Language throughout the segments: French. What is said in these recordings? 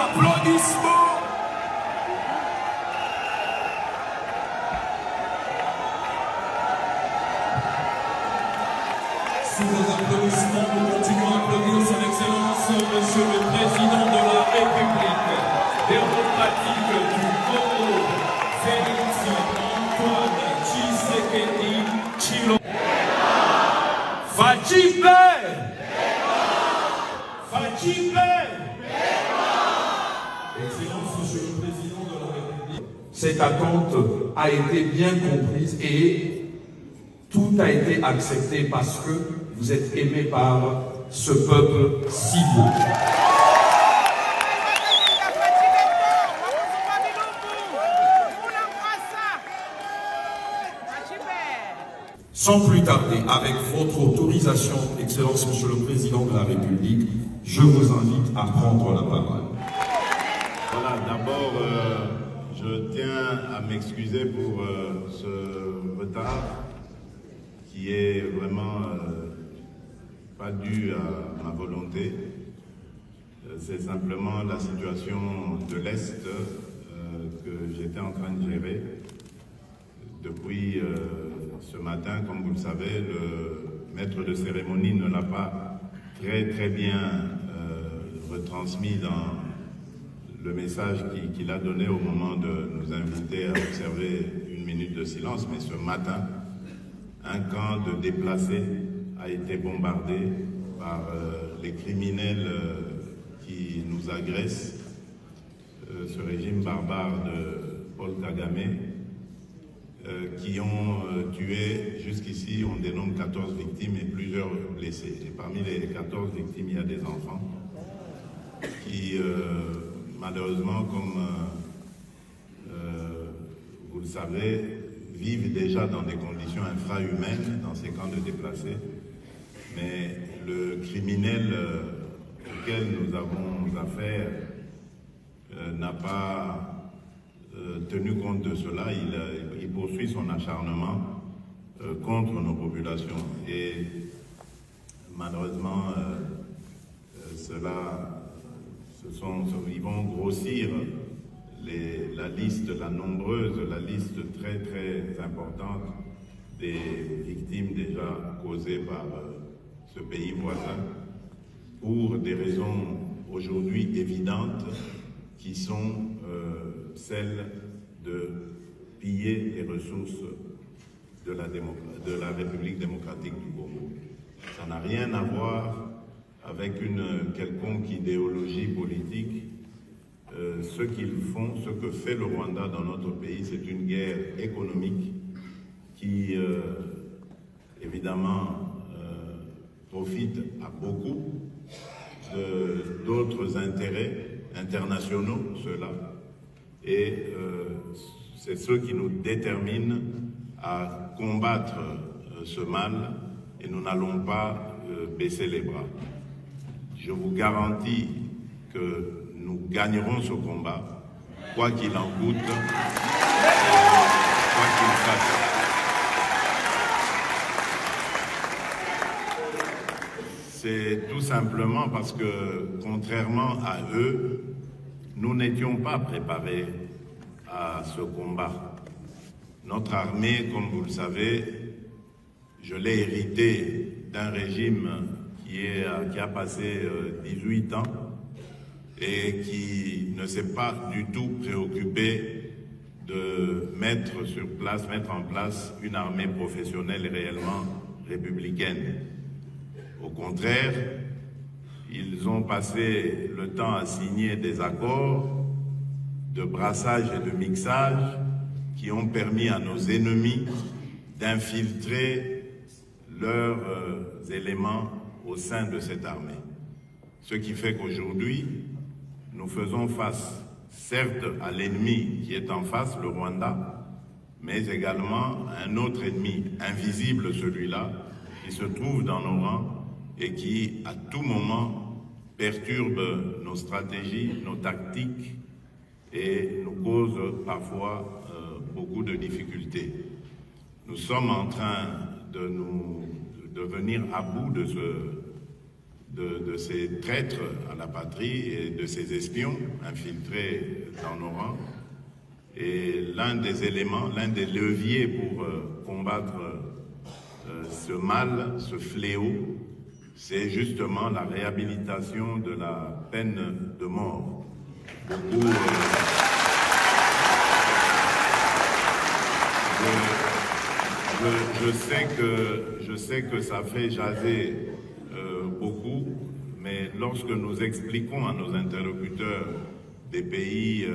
applaudissements. Sous vos applaudissements, nous continuons à applaudir son Excellence, Monsieur le Président de la République démocratique du Congo, Félix Antoine Tshisekedi Tshilombo. Fachipe! Fachipe! Excellence, Monsieur le Président de la République. Cette attente a été bien comprise et tout a été accepté parce que vous êtes aimé par ce peuple si beau. Sans plus tarder, avec votre autorisation, Excellence Monsieur le Président de la République, je vous invite à prendre la parole. Voilà, d'abord, je tiens à m'excuser pour ce retard qui est vraiment pas dû à ma volonté. C'est simplement la situation de l'Est que j'étais en train de gérer. Depuis ce matin, comme vous le savez, le maître de cérémonie ne l'a pas très bien retransmis dans le message qu'il a donné au moment de nous inviter à observer une minute de silence. Mais ce matin, un camp de déplacés a été bombardé par les criminels qui nous agressent, ce régime barbare de Paul Kagame, qui ont tué, jusqu'ici, on dénombre 14 victimes et plusieurs blessés. Et parmi les 14 victimes, il y a des enfants qui, malheureusement, comme vous le savez, vivent déjà dans des conditions infrahumaines dans ces camps de déplacés. Mais le criminel auquel nous avons affaire n'a pas tenu compte de cela. Il poursuit son acharnement contre nos populations. Et malheureusement, ils vont grossir la liste très importante des victimes déjà causées par ce pays voisin pour des raisons aujourd'hui évidentes qui sont celles de piller les ressources de la République démocratique du Congo. Ça n'a rien à voir avec une quelconque idéologie politique. Ce qu'ils font, ce que fait le Rwanda dans notre pays, c'est une guerre économique qui, évidemment, profite à beaucoup d'autres intérêts internationaux, ceux-là. Et c'est ce qui nous détermine à combattre ce mal, et nous n'allons pas baisser les bras. Je vous garantis que nous gagnerons ce combat, quoi qu'il en coûte, quoi qu'il fasse. C'est tout simplement parce que, contrairement à eux, nous n'étions pas préparés à ce combat. Notre armée, comme vous le savez, je l'ai hérité d'un régime qui a passé 18 ans et qui ne s'est pas du tout préoccupé de mettre en place une armée professionnelle et réellement républicaine. Au contraire, ils ont passé le temps à signer des accords de brassage et de mixage qui ont permis à nos ennemis d'infiltrer leurs éléments au sein de cette armée. Ce qui fait qu'aujourd'hui, nous faisons face, certes, à l'ennemi qui est en face, le Rwanda, mais également à un autre ennemi, invisible celui-là, qui se trouve dans nos rangs et qui, à tout moment, perturbe nos stratégies, nos tactiques et nous cause parfois beaucoup de difficultés. Nous sommes en train de venir à bout de ces traîtres à la patrie et de ces espions infiltrés dans nos rangs. Et l'un des éléments, l'un des leviers pour combattre ce mal, ce fléau, c'est justement la réhabilitation de la peine de mort. Beaucoup, je sais que ça fait jaser beaucoup, mais lorsque nous expliquons à nos interlocuteurs des pays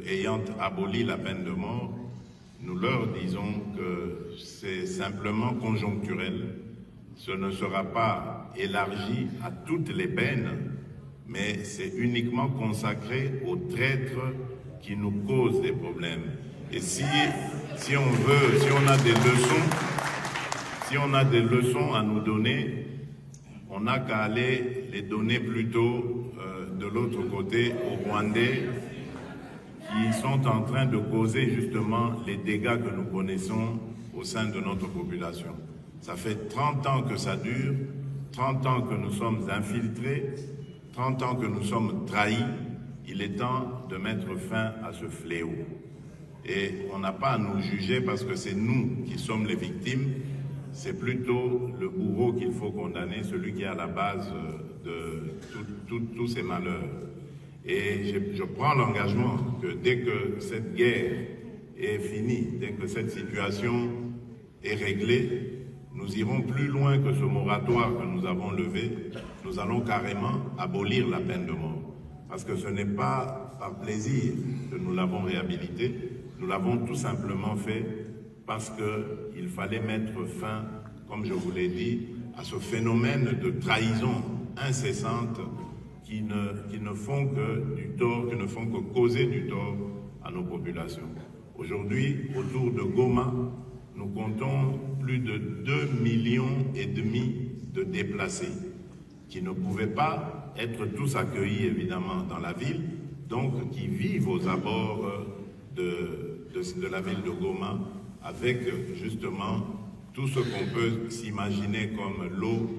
ayant aboli la peine de mort, nous leur disons que c'est simplement conjoncturel. Ce ne sera pas élargi à toutes les peines, mais c'est uniquement consacré aux traîtres qui nous causent des problèmes. Et si on a des leçons à nous donner, on n'a qu'à aller les donner plutôt de l'autre côté aux Rwandais qui sont en train de causer justement les dégâts que nous connaissons au sein de notre population. Ça fait 30 ans que ça dure, 30 ans que nous sommes infiltrés, 30 ans que nous sommes trahis. Il est temps de mettre fin à ce fléau. Et on n'a pas à nous juger parce que c'est nous qui sommes les victimes. C'est plutôt le bourreau qu'il faut condamner, celui qui est à la base de tous ces malheurs. Et je prends l'engagement que dès que cette guerre est finie, dès que cette situation est réglée, nous irons plus loin que ce moratoire que nous avons levé. Nous allons carrément abolir la peine de mort. Parce que ce n'est pas par plaisir que nous l'avons réhabilité, nous l'avons tout simplement fait parce qu'il fallait mettre fin, comme je vous l'ai dit, à ce phénomène de trahison incessante qui ne font que du tort, qui ne font que causer du tort à nos populations. Aujourd'hui, autour de Goma, nous comptons plus de 2,5 millions de déplacés qui ne pouvaient pas être tous accueillis évidemment dans la ville, donc qui vivent aux abords de la ville de Goma avec justement tout ce qu'on peut s'imaginer comme lot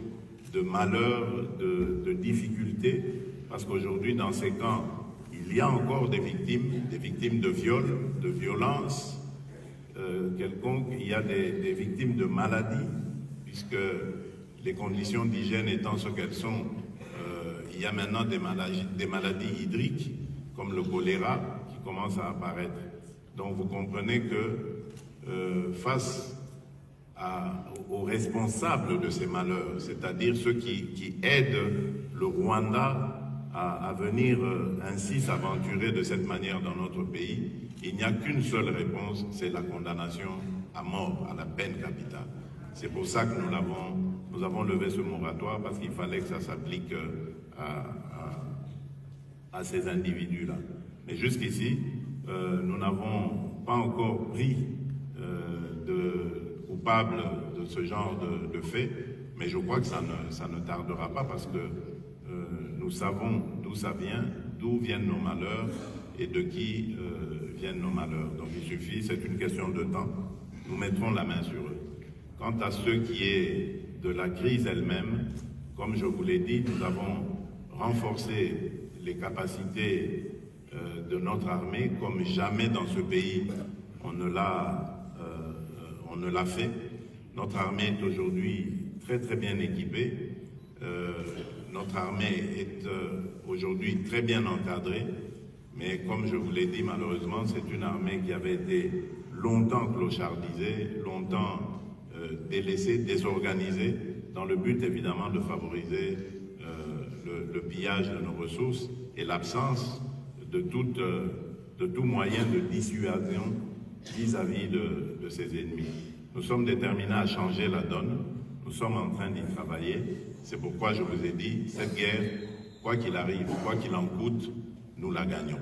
de malheurs, de difficultés, parce qu'aujourd'hui dans ces camps, il y a encore des victimes de viols, de violences quelconques, il y a des victimes de maladies, puisque les conditions d'hygiène étant ce qu'elles sont, il y a maintenant des maladies hydriques, comme le choléra, qui commence à apparaître. Donc vous comprenez que face aux responsables de ces malheurs, c'est-à-dire ceux qui aident le Rwanda à venir ainsi s'aventurer de cette manière dans notre pays, il n'y a qu'une seule réponse, c'est la condamnation à mort, à la peine capitale. C'est pour ça que nous avons levé ce moratoire, parce qu'il fallait que ça s'applique à ces individus-là. Mais jusqu'ici, nous n'avons pas encore pris de coupables de ce genre de fait, mais je crois que ça ne tardera pas, parce que nous savons d'où ça vient, d'où viennent nos malheurs et de qui viennent nos malheurs. Donc il suffit, c'est une question de temps, nous mettrons la main sur eux. Quant à ce qui est de la crise elle-même, comme je vous l'ai dit, nous avons renforcé les capacités de notre armée comme jamais dans ce pays on ne l'a fait. Notre armée est aujourd'hui très très bien équipée. Notre armée est aujourd'hui très bien encadrée, mais comme je vous l'ai dit, malheureusement, c'est une armée qui avait été longtemps clochardisée, longtemps délaissée, désorganisée, dans le but évidemment de favoriser le pillage de nos ressources et l'absence de tout moyen de dissuasion vis-à-vis de ses ennemis. Nous sommes déterminés à changer la donne, nous sommes en train d'y travailler. C'est pourquoi je vous ai dit, cette guerre, quoi qu'il arrive, quoi qu'il en coûte, nous la gagnons.